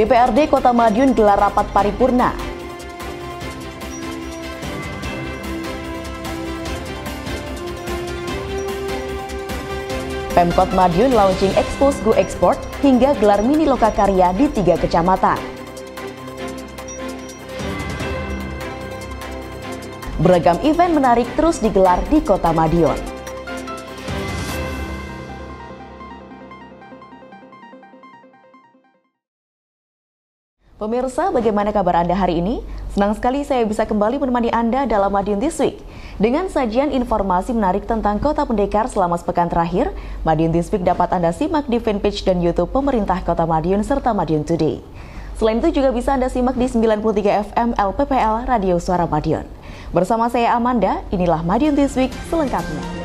DPRD Kota Madiun gelar rapat paripurna. Pemkot Madiun launching Expose Go Export hingga gelar mini lokakarya di 3 kecamatan. Beragam event menarik terus digelar di Kota Madiun. Pemirsa, bagaimana kabar Anda hari ini? Senang sekali saya bisa kembali menemani Anda dalam Madiun This Week. Dengan sajian informasi menarik tentang Kota Pendekar selama sepekan terakhir, Madiun This Week dapat Anda simak di fanpage dan YouTube Pemerintah Kota Madiun serta Madiun Today. Selain itu juga bisa Anda simak di 93 FM LPPL Radio Suara Madiun. Bersama saya Amanda, inilah Madiun This Week selengkapnya.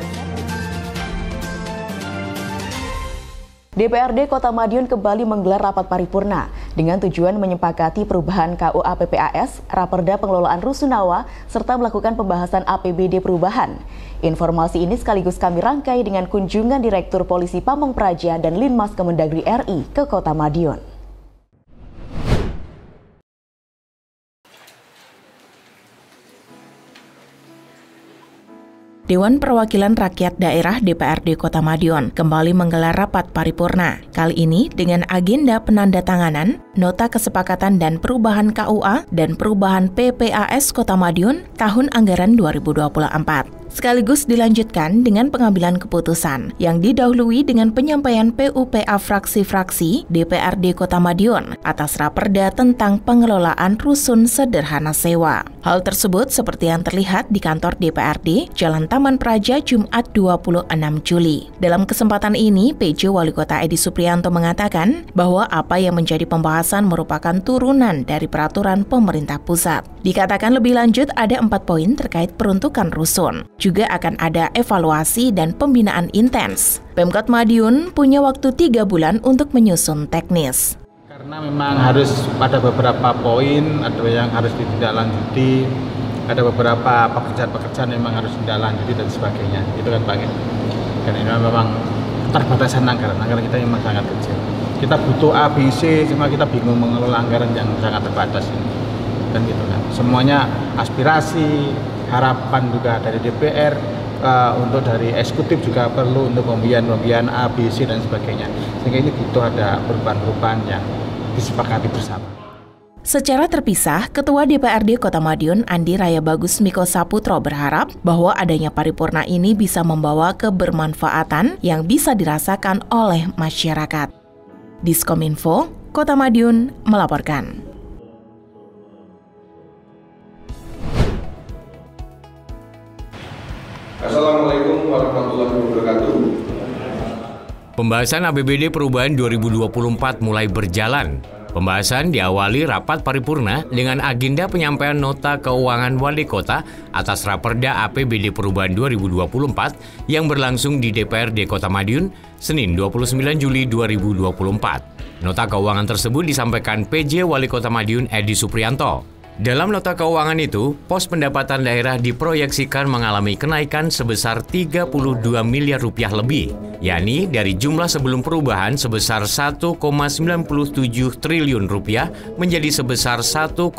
DPRD Kota Madiun kembali menggelar rapat paripurna dengan tujuan menyepakati perubahan KUA PPAS, Raperda Pengelolaan Rusunawa, serta melakukan pembahasan APBD perubahan. Informasi ini sekaligus kami rangkai dengan kunjungan Direktur Polisi Pamong Praja dan Linmas Kemendagri RI ke Kota Madiun. Dewan Perwakilan Rakyat Daerah DPRD Kota Madiun kembali menggelar rapat paripurna. Kali ini dengan agenda penandatanganan, nota kesepakatan dan perubahan KUA dan perubahan PPAS Kota Madiun tahun anggaran 2024. Sekaligus dilanjutkan dengan pengambilan keputusan yang didahului dengan penyampaian PUPA fraksi-fraksi DPRD Kota Madiun atas Raperda tentang pengelolaan rusun sederhana sewa. Hal tersebut seperti yang terlihat di kantor DPRD, Jalan Taman Praja, Jumat 26 Juli. Dalam kesempatan ini, PJ Wali Kota Edi Suprianto mengatakan bahwa apa yang menjadi pembahasan merupakan turunan dari peraturan pemerintah pusat. Dikatakan lebih lanjut ada 4 poin terkait peruntukan rusun. Juga akan ada evaluasi dan pembinaan intens. Pemkot Madiun punya waktu 3 bulan untuk menyusun teknis. Karena memang harus pada beberapa poin, ada yang harus ditindaklanjuti, ada beberapa pekerjaan-pekerjaan yang memang harus ditindaklanjuti dan sebagainya. Itu kan Pak. Dan ini memang keterbatasan anggaran kita memang sangat kecil. Kita butuh ABC, cuma kita bingung mengelola anggaran yang sangat terbatas ini. Dan gitu kan. Semuanya aspirasi, harapan juga dari DPR, untuk dari eksekutif juga perlu untuk pembiayaan ABC dan sebagainya. Sehingga ini butuh ada perubahan-perubahan yang disepakati bersama. Secara terpisah, Ketua DPRD Kota Madiun Andi Raya Bagus Miko Saputro berharap bahwa adanya paripurna ini bisa membawa kebermanfaatan yang bisa dirasakan oleh masyarakat. Diskominfo, Kota Madiun melaporkan. Assalamualaikum warahmatullahi wabarakatuh. Pembahasan APBD perubahan 2024 mulai berjalan. Pembahasan diawali rapat paripurna dengan agenda penyampaian nota keuangan Wali Kota atas Raperda APBD perubahan 2024 yang berlangsung di DPRD Kota Madiun, Senin 29 Juli 2024. Nota keuangan tersebut disampaikan PJ Wali Kota Madiun Edi Suprianto. Dalam nota keuangan itu, pos pendapatan daerah diproyeksikan mengalami kenaikan sebesar 32 miliar rupiah lebih, yakni dari jumlah sebelum perubahan sebesar 1,97 triliun rupiah menjadi sebesar 1,130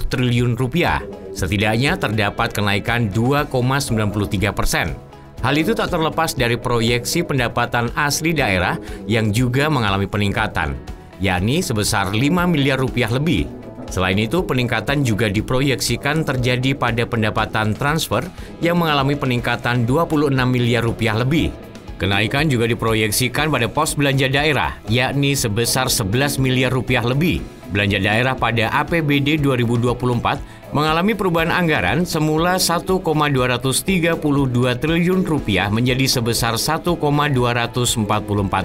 triliun rupiah. Setidaknya terdapat kenaikan 2,93%. Hal itu tak terlepas dari proyeksi pendapatan asli daerah yang juga mengalami peningkatan, yakni sebesar 5 miliar rupiah lebih. Selain itu, peningkatan juga diproyeksikan terjadi pada pendapatan transfer yang mengalami peningkatan 26 miliar rupiah lebih. Kenaikan juga diproyeksikan pada pos belanja daerah, yakni sebesar 11 miliar rupiah lebih. Belanja daerah pada APBD 2024 mengalami perubahan anggaran semula 1,232 triliun rupiah menjadi sebesar 1,244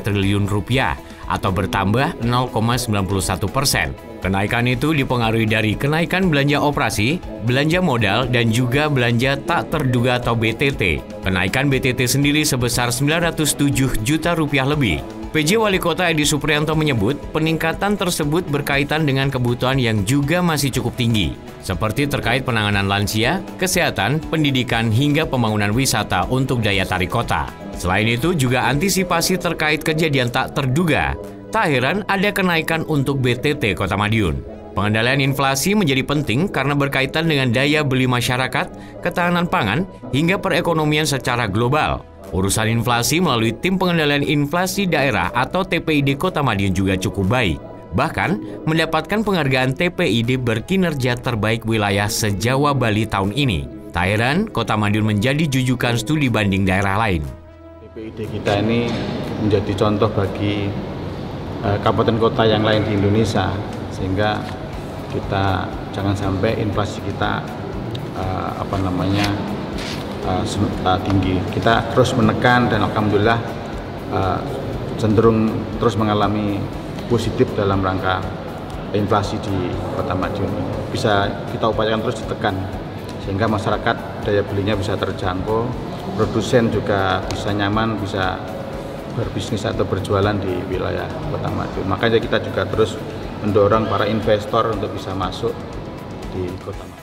triliun rupiah atau bertambah 0,91%. Kenaikan itu dipengaruhi dari kenaikan belanja operasi, belanja modal, dan juga belanja tak terduga atau BTT. Kenaikan BTT sendiri sebesar 907 juta rupiah lebih. PJ Wali Kota Edi Suprianto menyebut peningkatan tersebut berkaitan dengan kebutuhan yang juga masih cukup tinggi, seperti terkait penanganan lansia, kesehatan, pendidikan, hingga pembangunan wisata untuk daya tarik kota. Selain itu juga antisipasi terkait kejadian tak terduga. Tak heran ada kenaikan untuk BTT Kota Madiun. Pengendalian inflasi menjadi penting karena berkaitan dengan daya beli masyarakat, ketahanan pangan, hingga perekonomian secara global. Urusan inflasi melalui Tim Pengendalian Inflasi Daerah atau TPID Kota Madiun juga cukup baik. Bahkan mendapatkan penghargaan TPID berkinerja terbaik wilayah se-Jawa Bali tahun ini. Tak heran, Kota Madiun menjadi jujukan studi banding daerah lain. TPID kita ini menjadi contoh bagi kabupaten kota yang lain di Indonesia, sehingga kita jangan sampai inflasi kita tinggi. Kita terus menekan dan alhamdulillah cenderung terus mengalami positif dalam rangka inflasi di Kota Madiun. Bisa kita upayakan terus ditekan sehingga masyarakat daya belinya bisa terjangkau, produsen juga bisa nyaman, bisa berbisnis atau berjualan di wilayah Kota Madiun. Makanya kita juga terus mendorong para investor untuk bisa masuk di Kota Madiun.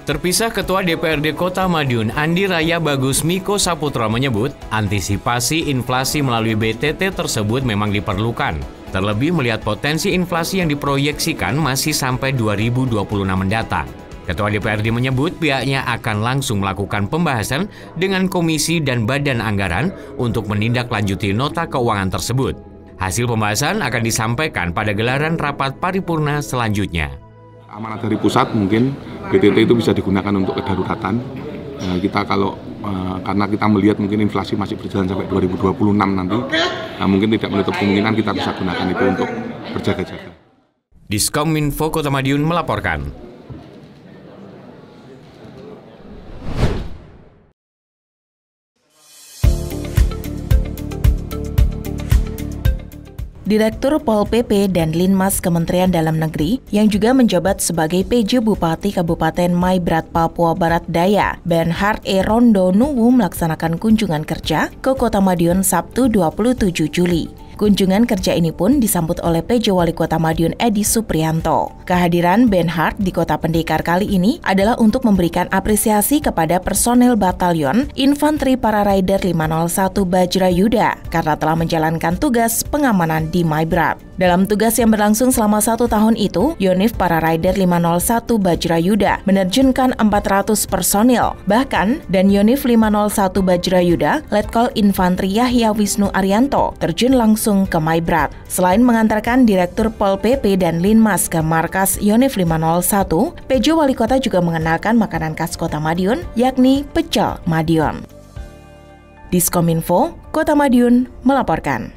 Terpisah Ketua DPRD Kota Madiun Andi Raya Bagus Miko Saputra menyebut antisipasi inflasi melalui BTT tersebut memang diperlukan. Terlebih melihat potensi inflasi yang diproyeksikan masih sampai 2026 mendatang. Ketua DPRD menyebut pihaknya akan langsung melakukan pembahasan dengan komisi dan badan anggaran untuk menindaklanjuti nota keuangan tersebut. Hasil pembahasan akan disampaikan pada gelaran rapat paripurna selanjutnya. Amanat dari pusat mungkin BTT itu bisa digunakan untuk kedaruratan. Kita karena kita melihat mungkin inflasi masih berjalan sampai 2026 nanti, mungkin tidak menutup kemungkinan kita bisa gunakan itu untuk berjaga-jaga. Diskominfo Kota Madiun melaporkan. Direktur Pol PP dan Linmas Kementerian Dalam Negeri yang juga menjabat sebagai PJ Bupati Kabupaten Maibrat, Papua Barat Daya, Bernhard E. Rondo Nuwu melaksanakan kunjungan kerja ke Kota Madiun Sabtu 27 Juli. Kunjungan kerja ini pun disambut oleh PJ Wali Kota Madiun Edi Suprianto. Kehadiran Bernhard di Kota Pendekar kali ini adalah untuk memberikan apresiasi kepada personel Batalion Infanteri Para Rider 501 Bajrayuda karena telah menjalankan tugas pengamanan di Maibrat. Dalam tugas yang berlangsung selama 1 tahun itu, Yonif Para Rider 501 Bajrayuda menerjunkan 400 personil. Bahkan, dan Yonif 501 Bajrayuda, Letkol Infanteri Yahya Wisnu Arianto terjun langsung ke Maibrat. Selain mengantarkan Direktur Pol PP dan Linmas ke markas Yonif 501, PJ Wali Kota juga mengenalkan makanan khas Kota Madiun, yakni pecel Madiun. Diskominfo, Kota Madiun melaporkan.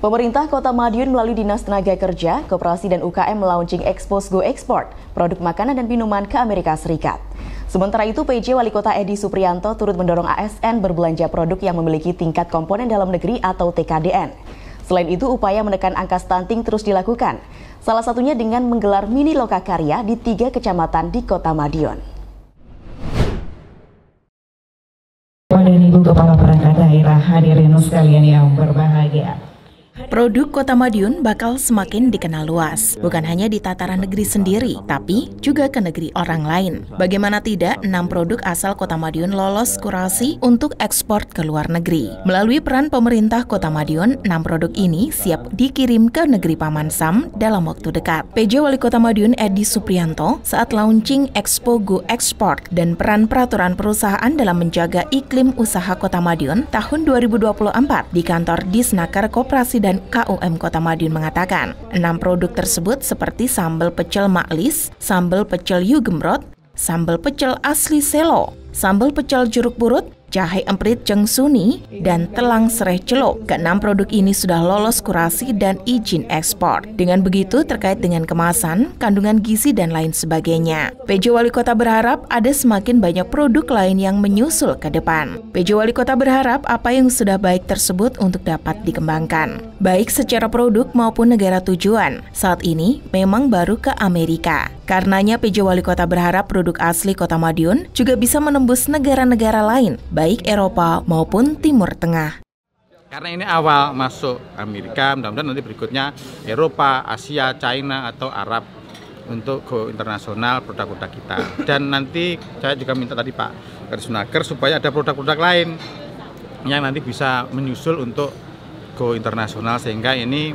Pemerintah Kota Madiun melalui Dinas Tenaga Kerja, Koperasi dan UKM melaunching Expos Go Export, produk makanan dan minuman ke Amerika Serikat. Sementara itu, PJ Wali Kota Edi Suprianto turut mendorong ASN berbelanja produk yang memiliki tingkat komponen dalam negeri atau TKDN. Selain itu, upaya menekan angka stunting terus dilakukan. Salah satunya dengan menggelar mini lokakarya di 3 kecamatan di Kota Madiun. Dan Ibu Kepala Perangkat Daerah, hadirin sekalian yang berbahagia. Produk Kota Madiun bakal semakin dikenal luas, bukan hanya di tataran negeri sendiri, tapi juga ke negeri orang lain. Bagaimana tidak, 6 produk asal Kota Madiun lolos kurasi untuk ekspor ke luar negeri. Melalui peran pemerintah Kota Madiun, 6 produk ini siap dikirim ke negeri Paman Sam dalam waktu dekat. PJ Wali Kota Madiun Edi Suprianto saat launching Expo Go Export dan peran peraturan perusahaan dalam menjaga iklim usaha Kota Madiun tahun 2024 di kantor Disnaker Koperasi dan KUM Kota Madiun mengatakan, 6 produk tersebut seperti sambal pecel Maklis, sambal pecel Yugemrot, sambal pecel asli Selo, sambal pecel jeruk purut, jahe emprit Jeng Suni, dan telang sereh celok. Ke-6 produk ini sudah lolos kurasi dan izin ekspor. Dengan begitu, terkait dengan kemasan, kandungan gizi, dan lain sebagainya. PJ Wali Kota berharap ada semakin banyak produk lain yang menyusul ke depan. PJ Wali Kota berharap apa yang sudah baik tersebut untuk dapat dikembangkan, baik secara produk maupun negara tujuan. Saat ini memang baru ke Amerika. Karenanya PJ Wali Kota berharap produk asli Kota Madiun juga bisa menembus negara-negara lain, baik Eropa maupun Timur Tengah. Karena ini awal masuk Amerika, mudah-mudahan nanti berikutnya Eropa, Asia, China atau Arab untuk go internasional produk-produk kita. Dan nanti saya juga minta tadi Pak Karisunaker supaya ada produk-produk lain yang nanti bisa menyusul untuk go internasional, sehingga ini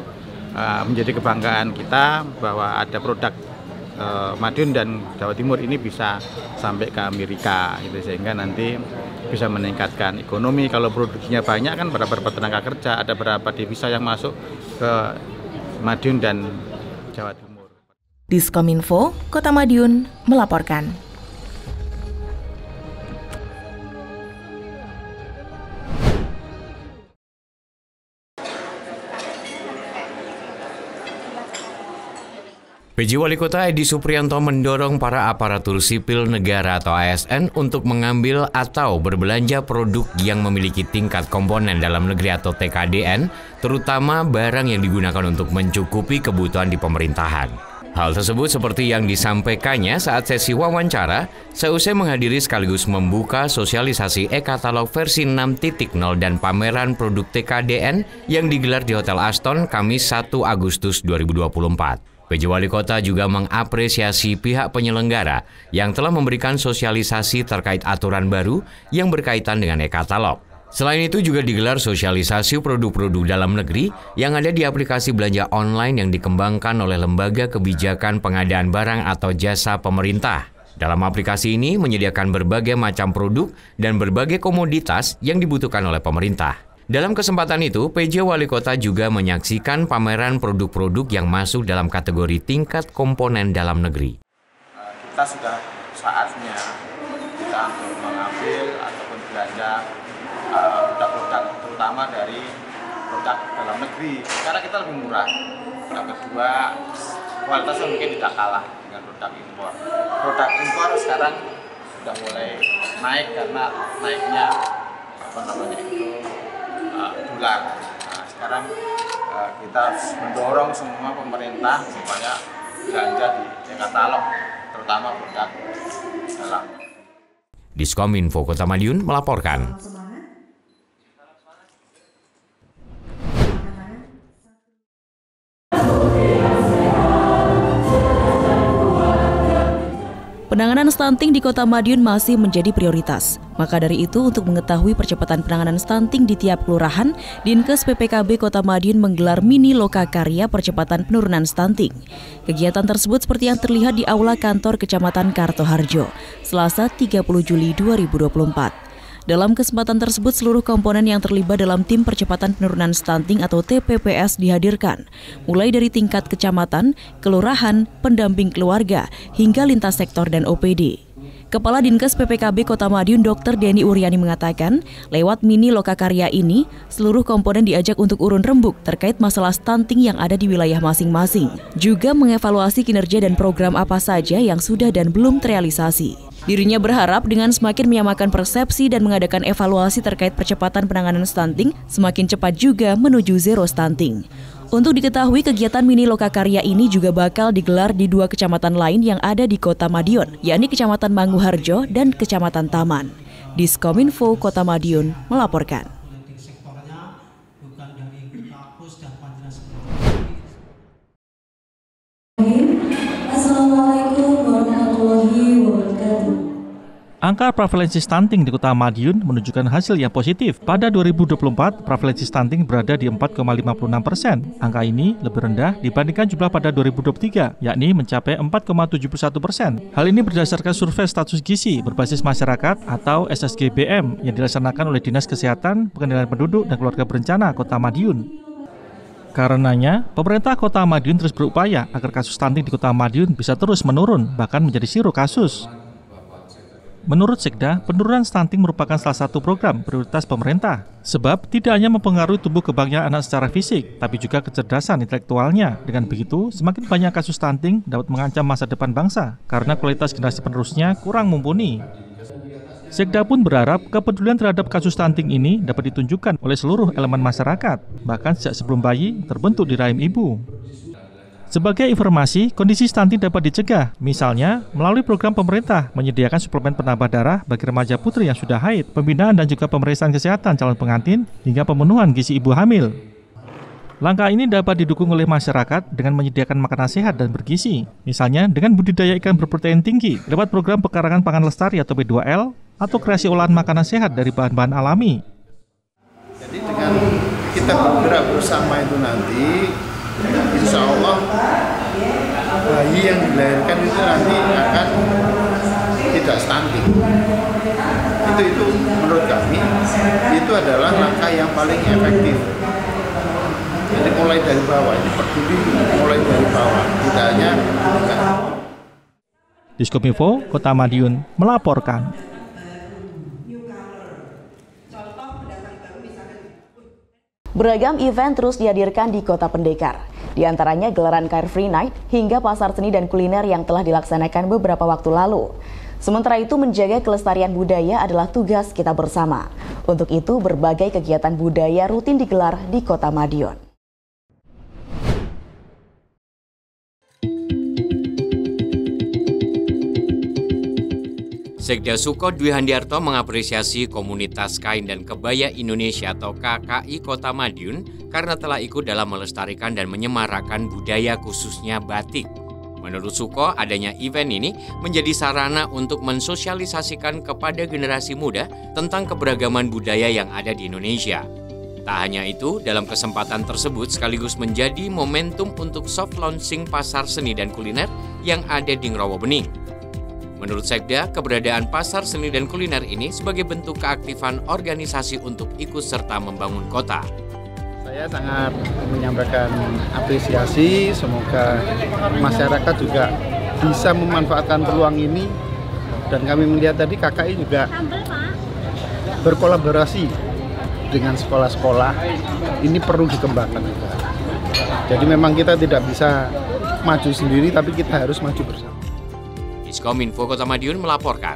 menjadi kebanggaan kita bahwa ada produk Madiun dan Jawa Timur ini bisa sampai ke Amerika gitu, sehingga nanti bisa meningkatkan ekonomi. Kalau produksinya banyak kan berapa tenaga kerja, ada berapa devisa yang masuk ke Madiun dan Jawa Timur. Diskominfo, Kota Madiun melaporkan. PJ Wali Kota Edi Supriyanto mendorong para aparatur sipil negara atau ASN untuk mengambil atau berbelanja produk yang memiliki tingkat komponen dalam negeri atau TKDN, terutama barang yang digunakan untuk mencukupi kebutuhan di pemerintahan. Hal tersebut seperti yang disampaikannya saat sesi wawancara seusai menghadiri sekaligus membuka sosialisasi e-katalog versi 6.0 dan pameran produk TKDN yang digelar di Hotel Aston Kamis 1 Agustus 2024. PJ Wali Kota juga mengapresiasi pihak penyelenggara yang telah memberikan sosialisasi terkait aturan baru yang berkaitan dengan e-katalog. Selain itu juga digelar sosialisasi produk-produk dalam negeri yang ada di aplikasi belanja online yang dikembangkan oleh Lembaga Kebijakan Pengadaan Barang atau Jasa Pemerintah. Dalam aplikasi ini menyediakan berbagai macam produk dan berbagai komoditas yang dibutuhkan oleh pemerintah. Dalam kesempatan itu, PJ Wali Kota juga menyaksikan pameran produk-produk yang masuk dalam kategori tingkat komponen dalam negeri. Kita sudah saatnya kita untuk mengambil ataupun belanja produk-produk terutama dari produk dalam negeri, karena kita lebih murah. Yang kedua, kualitasnya mungkin tidak kalah dengan produk impor. Produk impor sekarang sudah mulai naik karena naiknya dolar. Nah, sekarang kita mendorong semua pemerintah supaya belanja di katalog, terutama produk dalam. Diskominfo Kota Madiun melaporkan. Penanganan stunting di Kota Madiun masih menjadi prioritas. Maka dari itu, untuk mengetahui percepatan penanganan stunting di tiap kelurahan, Dinkes PPKB Kota Madiun menggelar mini lokakarya percepatan penurunan stunting. Kegiatan tersebut seperti yang terlihat di Aula Kantor Kecamatan Kartoharjo, Selasa 30 Juli 2024. Dalam kesempatan tersebut, seluruh komponen yang terlibat dalam tim percepatan penurunan stunting atau TPPS dihadirkan, mulai dari tingkat kecamatan, kelurahan, pendamping keluarga, hingga lintas sektor dan OPD. Kepala Dinkes PPKB Kota Madiun Dr. Denny Uryani mengatakan, lewat mini lokakarya ini, seluruh komponen diajak untuk urun rembuk terkait masalah stunting yang ada di wilayah masing-masing. Juga mengevaluasi kinerja dan program apa saja yang sudah dan belum terrealisasi. Dirinya berharap dengan semakin menyamakan persepsi dan mengadakan evaluasi terkait percepatan penanganan stunting, semakin cepat juga menuju zero stunting. Untuk diketahui, kegiatan mini lokakarya ini juga bakal digelar di 2 kecamatan lain yang ada di Kota Madiun, yakni Kecamatan Manguharjo dan Kecamatan Taman. Diskominfo Kota Madiun melaporkan. Assalamualaikum warahmatullahi wabarakatuh. Angka prevalensi stunting di Kota Madiun menunjukkan hasil yang positif. Pada 2024, prevalensi stunting berada di 4,56%. Angka ini lebih rendah dibandingkan jumlah pada 2023, yakni mencapai 4,71%. Hal ini berdasarkan survei status gizi berbasis masyarakat atau SSGBM yang dilaksanakan oleh Dinas Kesehatan, Pengendalian Penduduk, dan Keluarga Berencana Kota Madiun. Karenanya, pemerintah Kota Madiun terus berupaya agar kasus stunting di Kota Madiun bisa terus menurun, bahkan menjadi zero kasus. Menurut Sekda, penurunan stunting merupakan salah satu program prioritas pemerintah. Sebab tidak hanya mempengaruhi tumbuh kembangnya anak secara fisik, tapi juga kecerdasan intelektualnya. Dengan begitu, semakin banyak kasus stunting dapat mengancam masa depan bangsa, karena kualitas generasi penerusnya kurang mumpuni. Sekda pun berharap kepedulian terhadap kasus stunting ini dapat ditunjukkan oleh seluruh elemen masyarakat, bahkan sejak sebelum bayi terbentuk di rahim ibu. Sebagai informasi, kondisi stunting dapat dicegah, misalnya melalui program pemerintah menyediakan suplemen penambah darah bagi remaja putri yang sudah haid, pembinaan dan juga pemeriksaan kesehatan calon pengantin, hingga pemenuhan gizi ibu hamil. Langkah ini dapat didukung oleh masyarakat dengan menyediakan makanan sehat dan bergizi, misalnya dengan budidaya ikan berprotein tinggi lewat program pekarangan pangan lestari atau P2L atau kreasi olahan makanan sehat dari bahan-bahan alami. Jadi dengan kita bergerak bersama itu nanti, insya Allah bayi yang dilahirkan itu nanti akan tidak stunting. Itu menurut kami itu adalah langkah yang paling efektif. Jadi mulai dari bawah, ini peduli mulai dari bawah, tidak hanya Diskominfo Kota Madiun melaporkan. Beragam event terus dihadirkan di Kota Pendekar. Di antaranya gelaran Car Free Night hingga pasar seni dan kuliner yang telah dilaksanakan beberapa waktu lalu. Sementara itu, menjaga kelestarian budaya adalah tugas kita bersama. Untuk itu, berbagai kegiatan budaya rutin digelar di Kota Madiun. Sekda Suko Dwi Handiarto mengapresiasi komunitas kain dan kebaya Indonesia atau KKI Kota Madiun karena telah ikut dalam melestarikan dan menyemarakkan budaya khususnya batik. Menurut Suko, adanya event ini menjadi sarana untuk mensosialisasikan kepada generasi muda tentang keberagaman budaya yang ada di Indonesia. Tak hanya itu, dalam kesempatan tersebut sekaligus menjadi momentum untuk soft launching pasar seni dan kuliner yang ada di Ngrowo Bening. Menurut Sekda, keberadaan pasar seni dan kuliner ini sebagai bentuk keaktifan organisasi untuk ikut serta membangun kota. Saya sangat menyampaikan apresiasi, semoga masyarakat juga bisa memanfaatkan peluang ini. Dan kami melihat tadi KKI juga berkolaborasi dengan sekolah-sekolah, ini perlu dikembangkan juga. Jadi memang kita tidak bisa maju sendiri, tapi kita harus maju bersama. Diskominfo Kota Madiun melaporkan.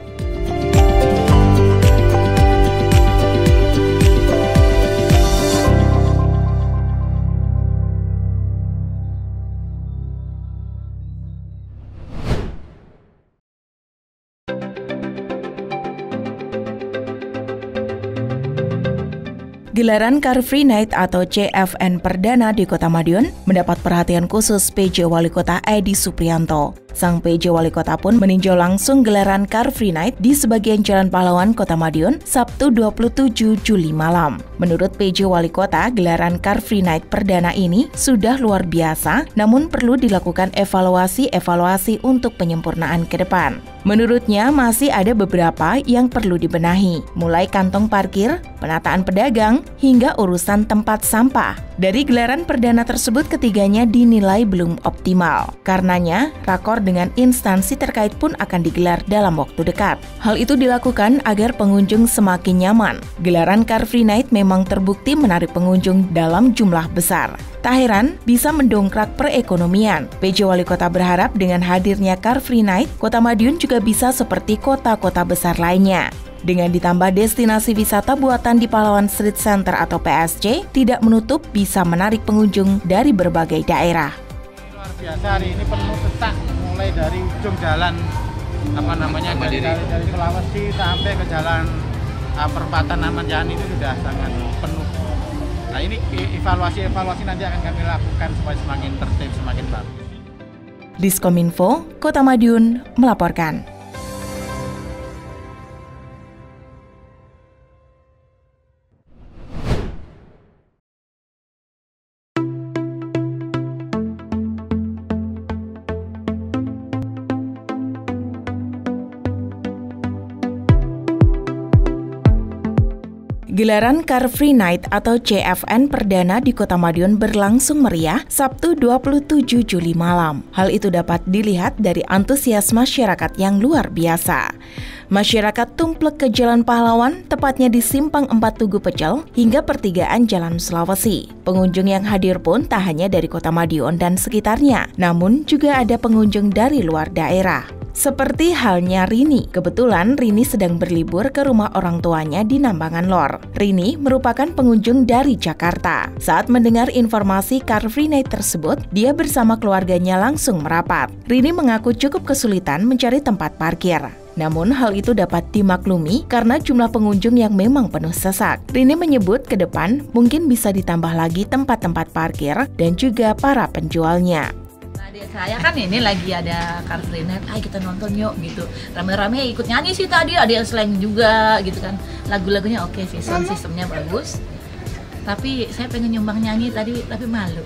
Gelaran Car Free Night atau CFN perdana di Kota Madiun mendapat perhatian khusus PJ Wali Kota Edi Supriyanto. Sang PJ Wali Kota pun meninjau langsung gelaran Car Free Night di sebagian Jalan Pahlawan Kota Madiun Sabtu 27 Juli malam. Menurut PJ Wali Kota, gelaran Car Free Night perdana ini sudah luar biasa, namun perlu dilakukan evaluasi untuk penyempurnaan ke depan. Menurutnya masih ada beberapa yang perlu dibenahi, mulai kantong parkir, penataan pedagang, hingga urusan tempat sampah. Dari gelaran perdana tersebut, ketiganya dinilai belum optimal. Karenanya, rakor dengan instansi terkait pun akan digelar dalam waktu dekat. Hal itu dilakukan agar pengunjung semakin nyaman. Gelaran Car Free Night memang terbukti menarik pengunjung dalam jumlah besar. Tak heran bisa mendongkrak perekonomian. PJ Wali Kota berharap dengan hadirnya Car Free Night, Kota Madiun juga bisa seperti kota-kota besar lainnya. Dengan ditambah destinasi wisata buatan di Pahlawan Street Center atau PSC, tidak menutup bisa menarik pengunjung dari berbagai daerah. Luar biasa, hari ini penuh sesak, mulai dari ujung jalan dari Sulawesi sampai ke jalan perempatan Aman Yani itu sudah sangat penuh. Nah, ini evaluasi nanti akan kami lakukan supaya semakin tertib, semakin bagus. Diskominfo Kota Madiun melaporkan. Gelaran Car Free Night atau CFN perdana di Kota Madiun berlangsung meriah Sabtu 27 Juli malam. Hal itu dapat dilihat dari antusias masyarakat yang luar biasa. Masyarakat tumplek ke Jalan Pahlawan, tepatnya di Simpang 4 Tugu Pecel hingga pertigaan Jalan Sulawesi. Pengunjung yang hadir pun tak hanya dari Kota Madiun dan sekitarnya, namun juga ada pengunjung dari luar daerah. Seperti halnya Rini. Kebetulan Rini sedang berlibur ke rumah orang tuanya di Nambangan Lor. Rini merupakan pengunjung dari Jakarta. Saat mendengar informasi Car Free Night tersebut, dia bersama keluarganya langsung merapat. Rini mengaku cukup kesulitan mencari tempat parkir. Namun hal itu dapat dimaklumi karena jumlah pengunjung yang memang penuh sesak. Rini menyebut ke depan mungkin bisa ditambah lagi tempat-tempat parkir dan juga para penjualnya. Adik saya kan ini lagi ada Car Free Night, ayo kita nonton yuk gitu. Rame-rame ikut nyanyi sih tadi, ada yang slang juga gitu kan. Lagu-lagunya oke sih, sound sistemnya bagus. Tapi saya pengen nyumbang nyanyi tadi, tapi malu.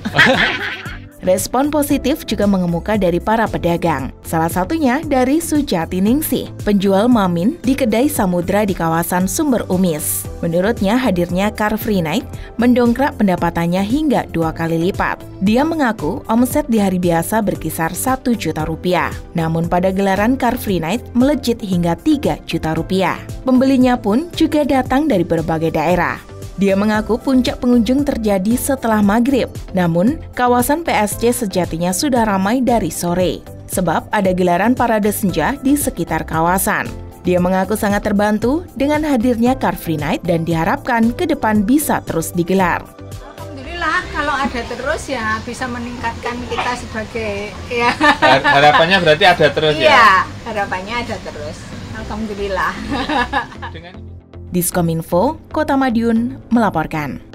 Respon positif juga mengemuka dari para pedagang. Salah satunya dari Sujati Ningsih, penjual mamin di kedai Samudra di kawasan Sumber Umis. Menurutnya hadirnya Car Free Night mendongkrak pendapatannya hingga 2 kali lipat. Dia mengaku omset di hari biasa berkisar 1 juta rupiah. Namun pada gelaran Car Free Night melejit hingga 3 juta rupiah. Pembelinya pun juga datang dari berbagai daerah. Dia mengaku puncak pengunjung terjadi setelah maghrib, namun kawasan PSC sejatinya sudah ramai dari sore, sebab ada gelaran parade senja di sekitar kawasan. Dia mengaku sangat terbantu dengan hadirnya Car Free Night dan diharapkan ke depan bisa terus digelar. Alhamdulillah kalau ada terus ya bisa meningkatkan kita sebagai ya. Harapannya berarti ada terus ya? Iya, harapannya ada terus. Alhamdulillah. Diskominfo, Kota Madiun melaporkan.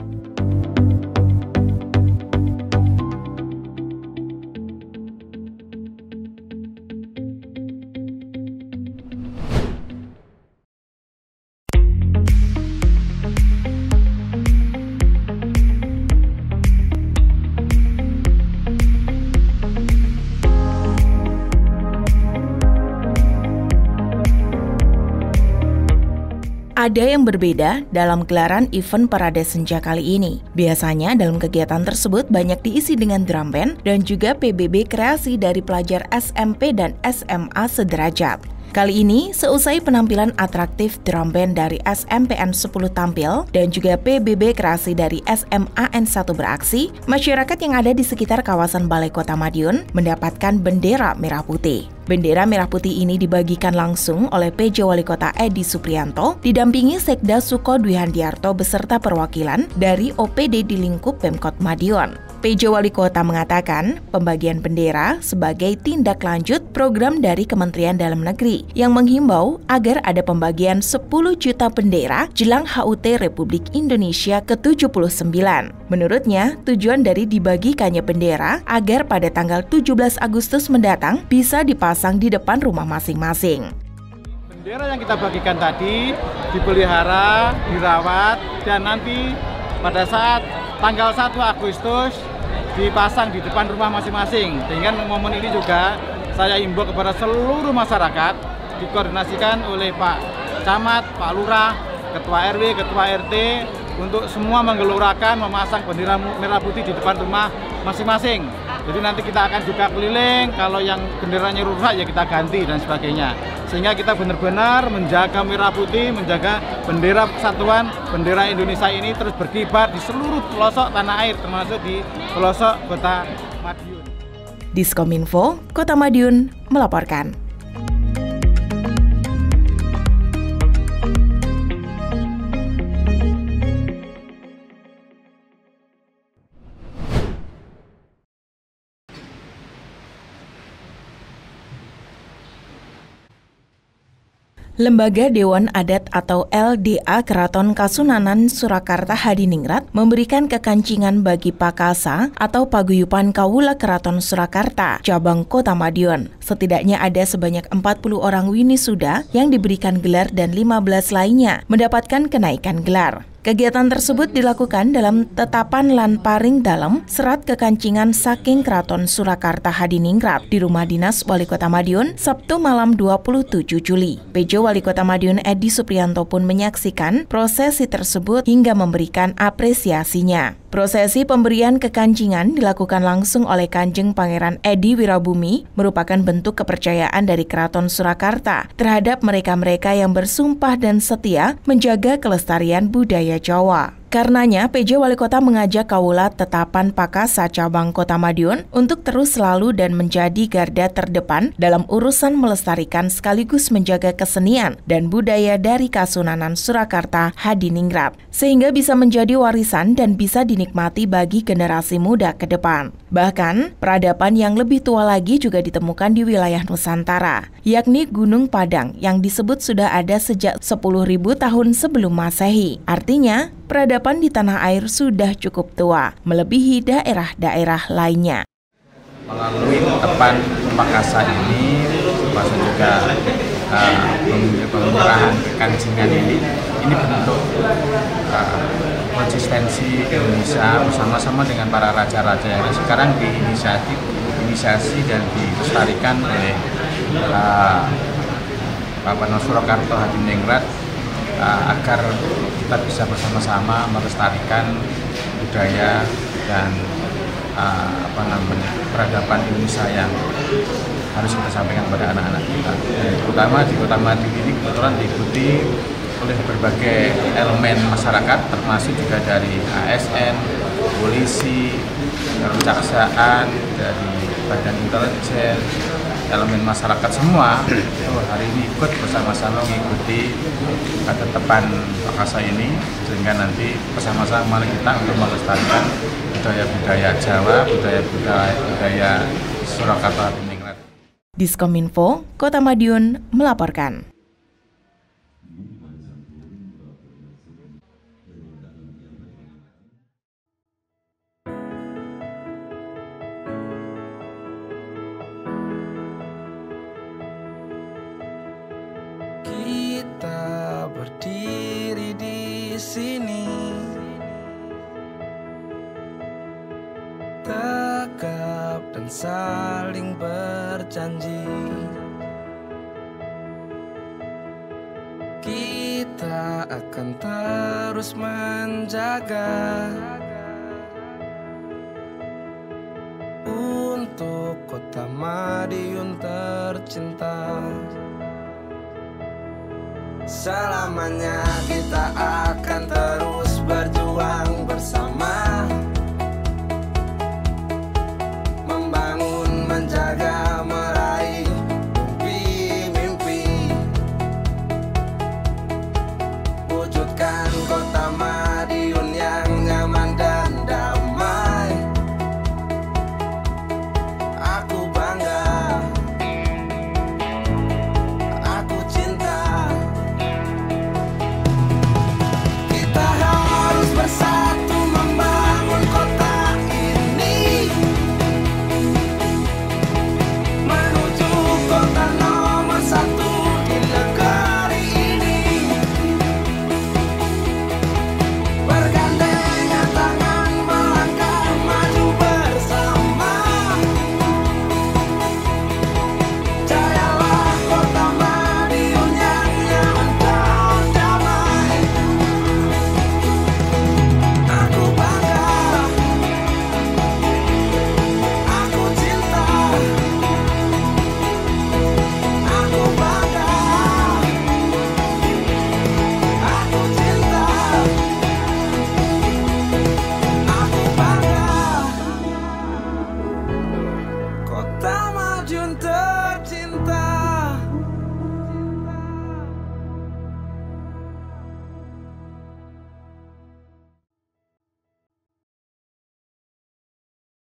Ada yang berbeda dalam gelaran event Parade Senja kali ini. Biasanya dalam kegiatan tersebut banyak diisi dengan drum band dan juga PBB kreasi dari pelajar SMP dan SMA sederajat. Kali ini, seusai penampilan atraktif drum band dari SMPN 10 tampil dan juga PBB kreasi dari SMAN 1 beraksi, masyarakat yang ada di sekitar kawasan Balai Kota Madiun mendapatkan bendera merah putih. Bendera merah putih ini dibagikan langsung oleh PJ Wali Kota Edi Suprianto, didampingi Sekda Suko Dwi Handiarto beserta perwakilan dari OPD di lingkup Pemkot Madiun. PJ Wali Kota mengatakan pembagian bendera sebagai tindak lanjut program dari Kementerian Dalam Negeri yang menghimbau agar ada pembagian 10 juta bendera jelang HUT Republik Indonesia ke-79. Menurutnya, tujuan dari dibagikannya bendera agar pada tanggal 17 Agustus mendatang bisa dipasang di depan rumah masing-masing. Bendera yang kita bagikan tadi dipelihara, dirawat, dan nanti pada saat tanggal 1 Agustus dipasang di depan rumah masing-masing. Dengan momen ini juga saya himbau kepada seluruh masyarakat dikoordinasikan oleh Pak Camat, Pak Lurah, Ketua RW, Ketua RT untuk semua menggelurakan memasang bendera merah putih di depan rumah masing-masing. Jadi nanti kita akan juga keliling, kalau yang benderanya rusak ya kita ganti dan sebagainya. Sehingga kita benar-benar menjaga merah putih, menjaga bendera persatuan, bendera Indonesia ini terus berkibar di seluruh pelosok tanah air, termasuk di pelosok Kota Madiun. Diskominfo, Kota Madiun melaporkan. Lembaga Dewan Adat atau LDA Keraton Kasunanan Surakarta Hadiningrat memberikan kekancingan bagi Pakasa atau Paguyuban Kawula Keraton Surakarta, cabang Kota Madiun. Setidaknya ada sebanyak 40 orang winisuda yang diberikan gelar dan 15 lainnya mendapatkan kenaikan gelar. Kegiatan tersebut dilakukan dalam tetapan lan paring dalam serat kekancingan saking Keraton Surakarta Hadiningrat di Rumah Dinas Wali Kota Madiun Sabtu malam 27 Juli. PJ Wali Kota Madiun Edi Suprianto pun menyaksikan prosesi tersebut hingga memberikan apresiasinya. Prosesi pemberian kekancingan dilakukan langsung oleh Kanjeng Pangeran Edi Wirabumi, merupakan bentuk kepercayaan dari Keraton Surakarta terhadap mereka-mereka yang bersumpah dan setia menjaga kelestarian budaya Jawa. Karenanya, PJ Wali Kota mengajak kaula tetapan Pakasa Cabang Kota Madiun untuk terus selalu dan menjadi garda terdepan dalam urusan melestarikan sekaligus menjaga kesenian dan budaya dari Kasunanan Surakarta Hadiningrat, sehingga bisa menjadi warisan dan bisa dinikmati bagi generasi muda ke depan. Bahkan, peradaban yang lebih tua lagi juga ditemukan di wilayah Nusantara, yakni Gunung Padang yang disebut sudah ada sejak 10.000 tahun sebelum Masehi. Artinya, peradaban di tanah air sudah cukup tua, melebihi daerah-daerah lainnya. Melalui tetepan Pakasa ini, termasuk juga penyerahan kekancingan ini bentuk konsistensi Indonesia bersama-sama dengan para raja-raja yang sekarang diinisiasi dan dilestarikan oleh Surakarta Hadiningrat, agar kita bisa bersama-sama melestarikan budaya dan peradaban Indonesia yang harus kita sampaikan kepada anak-anak kita. Terutama di Kota Madiun ini kebetulan diikuti oleh berbagai elemen masyarakat, termasuk juga dari ASN, polisi, kejaksaan, dari badan intelijen, elemen masyarakat semua hari ini ikut bersama-sama mengikuti tetepan Pakasa ini, sehingga nanti bersama-sama kita untuk melestarikan budaya-budaya Jawa, budaya Surakarta Hadiningrat. Diskominfo, Kota Madiun melaporkan. Kita berdiri di sini, tegap dan saling berjanji. Kita akan terus menjaga untuk Kota Madiun tercinta. Selamanya kita akan terus berjuang bersama, membangun, menjaga, meraih mimpi-mimpi, wujudkan Kota Madiun yang nyaman dan damai. Aku bangga, aku cinta. Bersatu membangun kota ini, menuju kota nomor 1 di negeri ini. Bergandengan tangan melangkah maju bersama. Jayalah Kota Madiun yang nyaman dan damai. Aku bangga, aku cinta. Aku bangga, aku cinta. Aku bangga, Kota Madiun tercinta.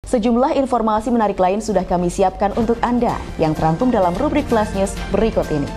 Sejumlah informasi menarik lain sudah kami siapkan untuk Anda yang terangkum dalam rubrik Flash News berikut ini.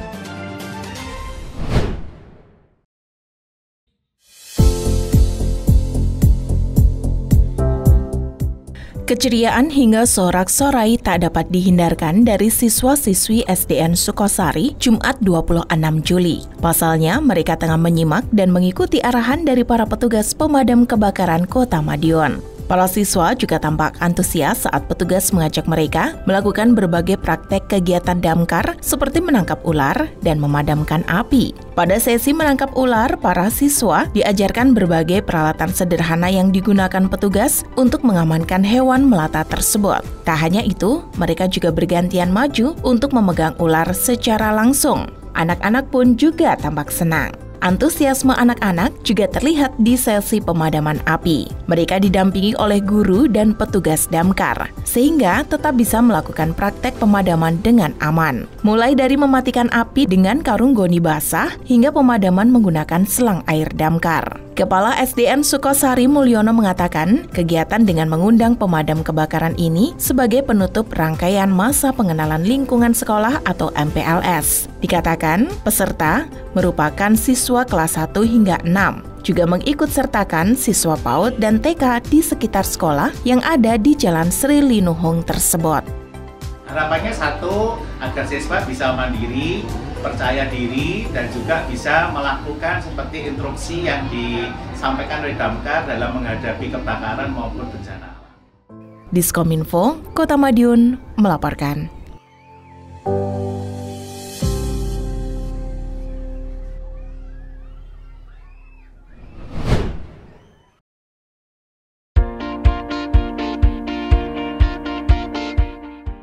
Keceriaan hingga sorak-sorai tak dapat dihindarkan dari siswa-siswi SDN Sukosari Jumat 26 Juli. Pasalnya, mereka tengah menyimak dan mengikuti arahan dari para petugas pemadam kebakaran Kota Madiun. Para siswa juga tampak antusias saat petugas mengajak mereka melakukan berbagai praktek kegiatan damkar seperti menangkap ular dan memadamkan api. Pada sesi menangkap ular, para siswa diajarkan berbagai peralatan sederhana yang digunakan petugas untuk mengamankan hewan melata tersebut. Tak hanya itu, mereka juga bergantian maju untuk memegang ular secara langsung. Anak-anak pun juga tampak senang. Antusiasme anak-anak juga terlihat di sesi pemadaman api. Mereka didampingi oleh guru dan petugas damkar, sehingga tetap bisa melakukan praktek pemadaman dengan aman. Mulai dari mematikan api dengan karung goni basah, hingga pemadaman menggunakan selang air damkar. Kepala SDN Sukosari Mulyono mengatakan, kegiatan dengan mengundang pemadam kebakaran ini sebagai penutup rangkaian masa pengenalan lingkungan sekolah atau MPLS. Dikatakan, peserta merupakan siswa kelas 1 hingga 6, juga mengikut sertakan siswa PAUD dan TK di sekitar sekolah yang ada di Jalan Sri Linuhung tersebut. Harapannya satu, agar siswa bisa mandiri, percaya diri, dan juga bisa melakukan seperti instruksi yang disampaikan oleh Damkar dalam menghadapi kebakaran maupun bencana. Diskominfo, Kota Madiun melaporkan.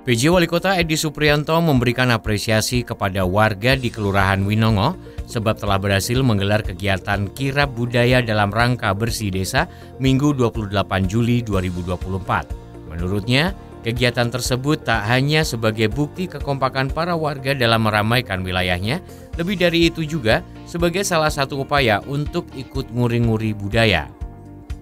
PJ Wali Kota Edi Supriyanto memberikan apresiasi kepada warga di Kelurahan Winongo sebab telah berhasil menggelar kegiatan kirab budaya dalam rangka bersih desa Minggu 28 Juli 2024. Menurutnya, kegiatan tersebut tak hanya sebagai bukti kekompakan para warga dalam meramaikan wilayahnya, lebih dari itu juga sebagai salah satu upaya untuk ikut nguri-nguri budaya.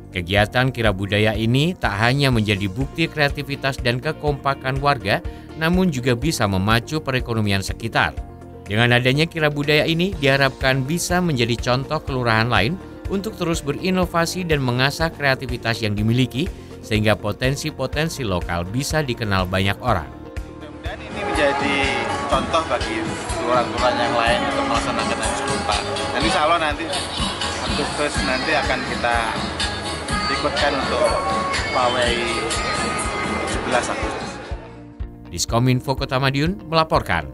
Kegiatan kirab budaya ini tak hanya menjadi bukti kreativitas dan kekompakan warga, namun juga bisa memacu perekonomian sekitar. Dengan adanya kirab budaya ini diharapkan bisa menjadi contoh kelurahan lain untuk terus berinovasi dan mengasah kreativitas yang dimiliki, sehingga potensi-potensi lokal bisa dikenal banyak orang. Dan ini menjadi contoh bagi kelurahan-kelurahan yang lain untuk melaksanakan yang serupa. Dan insya Allah nanti Agustus nanti akan kita ikutkan untuk pawai 17 Agustus. Diskominfo Kota Madiun melaporkan.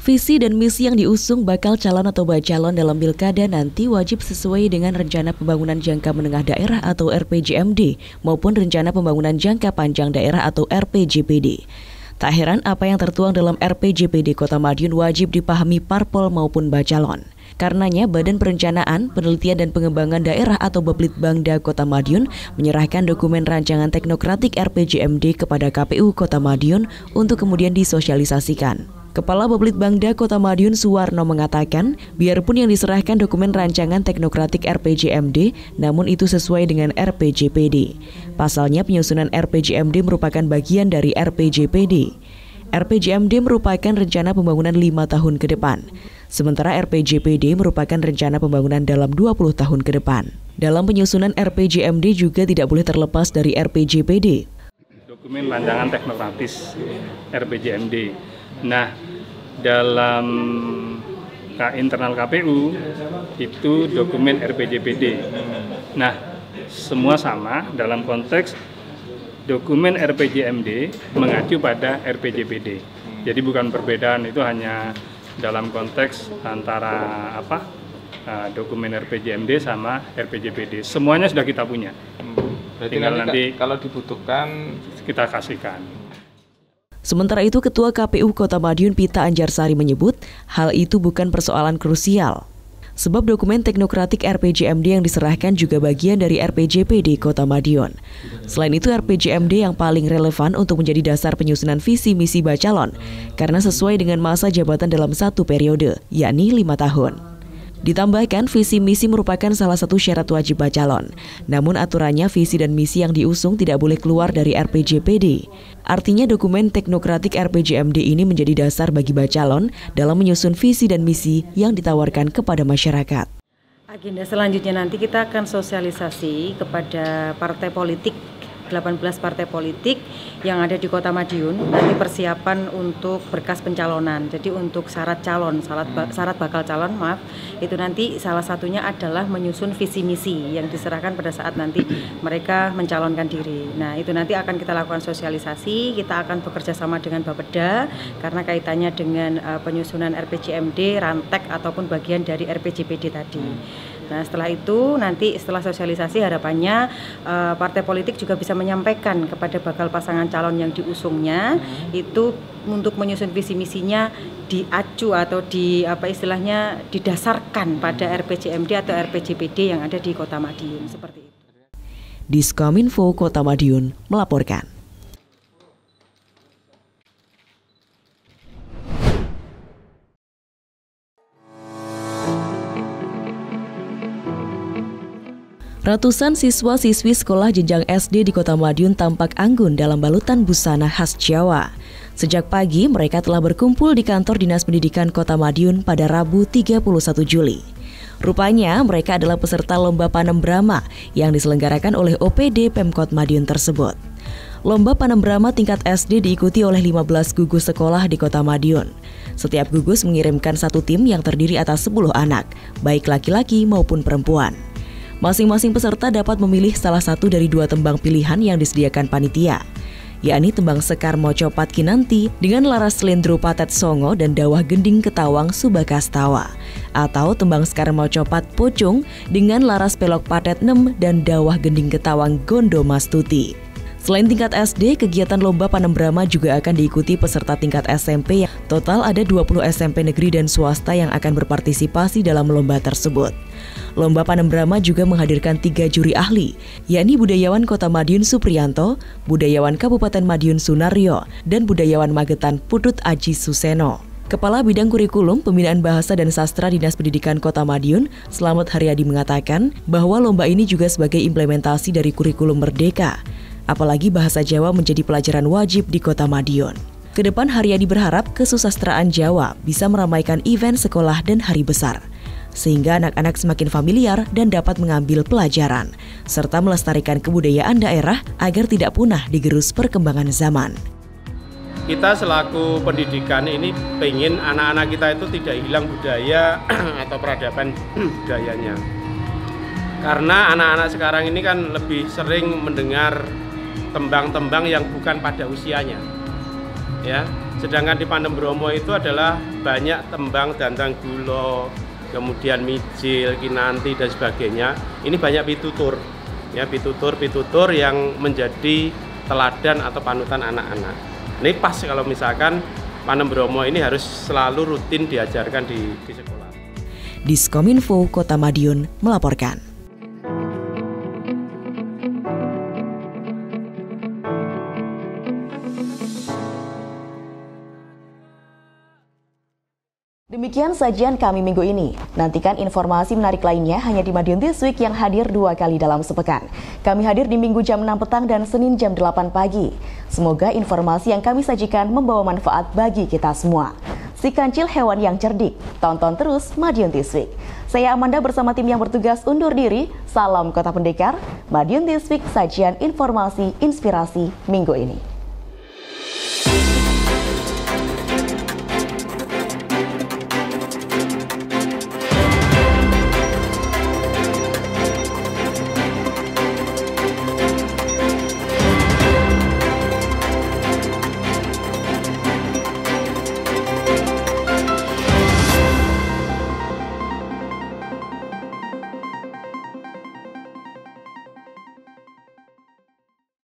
Visi dan misi yang diusung bakal calon atau bacalon dalam pilkada nanti wajib sesuai dengan Rencana Pembangunan Jangka Menengah Daerah atau RPJMD maupun Rencana Pembangunan Jangka Panjang Daerah atau RPJPD. Tak heran apa yang tertuang dalam RPJPD Kota Madiun wajib dipahami parpol maupun bacalon. Karenanya, Badan Perencanaan, Penelitian dan Pengembangan Daerah atau Baplitbangda Kota Madiun menyerahkan dokumen rancangan teknokratik RPJMD kepada KPU Kota Madiun untuk kemudian disosialisasikan. Kepala Baplitbangda Kota Madiun Suwarno mengatakan, biarpun yang diserahkan dokumen rancangan teknokratik RPJMD, namun itu sesuai dengan RPJPD. Pasalnya penyusunan RPJMD merupakan bagian dari RPJPD. RPJMD merupakan rencana pembangunan 5 tahun ke depan, sementara RPJPD merupakan rencana pembangunan dalam 20 tahun ke depan. Dalam penyusunan RPJMD juga tidak boleh terlepas dari RPJPD. Dokumen rancangan teknokratis RPJMD. Nah, dalam internal KPU itu dokumen RPJPD. Nah, semua sama dalam konteks dokumen RPJMD mengacu pada RPJPD. Jadi bukan perbedaan, itu hanya dalam konteks antara dokumen RPJMD sama RPJPD. Semuanya sudah kita punya. Tinggal nanti kalau dibutuhkan kita kasihkan. Sementara itu, Ketua KPU Kota Madiun Pita Anjarsari menyebut hal itu bukan persoalan krusial. Sebab dokumen teknokratik RPJMD yang diserahkan juga bagian dari RPJPD Kota Madiun. Selain itu, RPJMD yang paling relevan untuk menjadi dasar penyusunan visi misi bacalon, karena sesuai dengan masa jabatan dalam satu periode, yakni 5 tahun. Ditambahkan, visi misi merupakan salah satu syarat wajib bacalon. Namun aturannya visi dan misi yang diusung tidak boleh keluar dari RPJPD. Artinya dokumen teknokratik RPJMD ini menjadi dasar bagi bacalon dalam menyusun visi dan misi yang ditawarkan kepada masyarakat. Agenda selanjutnya nanti kita akan sosialisasi kepada partai politik 18 partai politik yang ada di Kota Madiun nanti persiapan untuk berkas pencalonan. Jadi untuk syarat bakal calon, itu nanti salah satunya adalah menyusun visi misi yang diserahkan pada saat nanti mereka mencalonkan diri. Nah, itu nanti akan kita lakukan sosialisasi, kita akan bekerja sama dengan Bapeda karena kaitannya dengan penyusunan RPJMD, rantek ataupun bagian dari RPJPD tadi. Nah, setelah itu nanti setelah sosialisasi harapannya partai politik juga bisa menyampaikan kepada bakal pasangan calon yang diusungnya itu untuk menyusun visi misinya diacu atau didasarkan pada RPJMD atau RPJPD yang ada di Kota Madiun seperti itu. Diskominfo Kota Madiun melaporkan. Ratusan siswa-siswi sekolah jenjang SD di Kota Madiun tampak anggun dalam balutan busana khas Jawa. Sejak pagi, mereka telah berkumpul di kantor Dinas Pendidikan Kota Madiun pada Rabu 31 Juli. Rupanya, mereka adalah peserta Lomba Panem Brama yang diselenggarakan oleh OPD Pemkot Madiun tersebut. Lomba Panem Brama tingkat SD diikuti oleh 15 gugus sekolah di Kota Madiun. Setiap gugus mengirimkan satu tim yang terdiri atas 10 anak, baik laki-laki maupun perempuan. Masing-masing peserta dapat memilih salah satu dari 2 tembang pilihan yang disediakan panitia, yakni tembang Sekar Mocopat Kinanti dengan laras Slendro Patet Songo dan Dawah Gending Ketawang Subakastawa, atau tembang Sekar Mocopat Pocung dengan laras Pelok Patet Nem dan Dawah Gending Ketawang Gondo Mastuti. Selain tingkat SD, kegiatan Lomba Panem Brama juga akan diikuti peserta tingkat SMP. Total ada 20 SMP negeri dan swasta yang akan berpartisipasi dalam lomba tersebut. Lomba Panem Brama juga menghadirkan 3 juri ahli, yakni Budayawan Kota Madiun Supriyanto, Budayawan Kabupaten Madiun Sunaryo, dan Budayawan Magetan Putut Aji Suseno. Kepala Bidang Kurikulum, Pembinaan Bahasa dan Sastra Dinas Pendidikan Kota Madiun, Slamet Haryadi mengatakan bahwa lomba ini juga sebagai implementasi dari kurikulum Merdeka. Apalagi bahasa Jawa menjadi pelajaran wajib di Kota Madiun. Kedepan Haryadi berharap kesusastraan Jawa bisa meramaikan event sekolah dan hari besar, sehingga anak-anak semakin familiar dan dapat mengambil pelajaran, serta melestarikan kebudayaan daerah agar tidak punah digerus perkembangan zaman. Kita selaku pendidikan ini pengen anak-anak kita itu tidak hilang budaya atau peradaban budayanya. Karena anak-anak sekarang ini kan lebih sering mendengar tembang-tembang yang bukan pada usianya, ya. Sedangkan di Panem Bromo itu adalah banyak tembang Dandang Gulo, kemudian Mijil, Kinanti dan sebagainya. Ini banyak pitutur, ya, pitutur yang menjadi teladan atau panutan anak-anak. Ini pas kalau misalkan Panem Bromo ini harus selalu rutin diajarkan di sekolah. Diskominfo Kota Madiun melaporkan. Demikian sajian kami minggu ini. Nantikan informasi menarik lainnya hanya di Madiun This Week yang hadir 2 kali dalam sepekan. Kami hadir di Minggu jam 6 petang dan Senin jam 8 pagi. Semoga informasi yang kami sajikan membawa manfaat bagi kita semua. Si kancil hewan yang cerdik. Tonton terus Madiun This Week. Saya Amanda bersama tim yang bertugas undur diri. Salam Kota Pendekar. Madiun This Week, sajian informasi inspirasi minggu ini.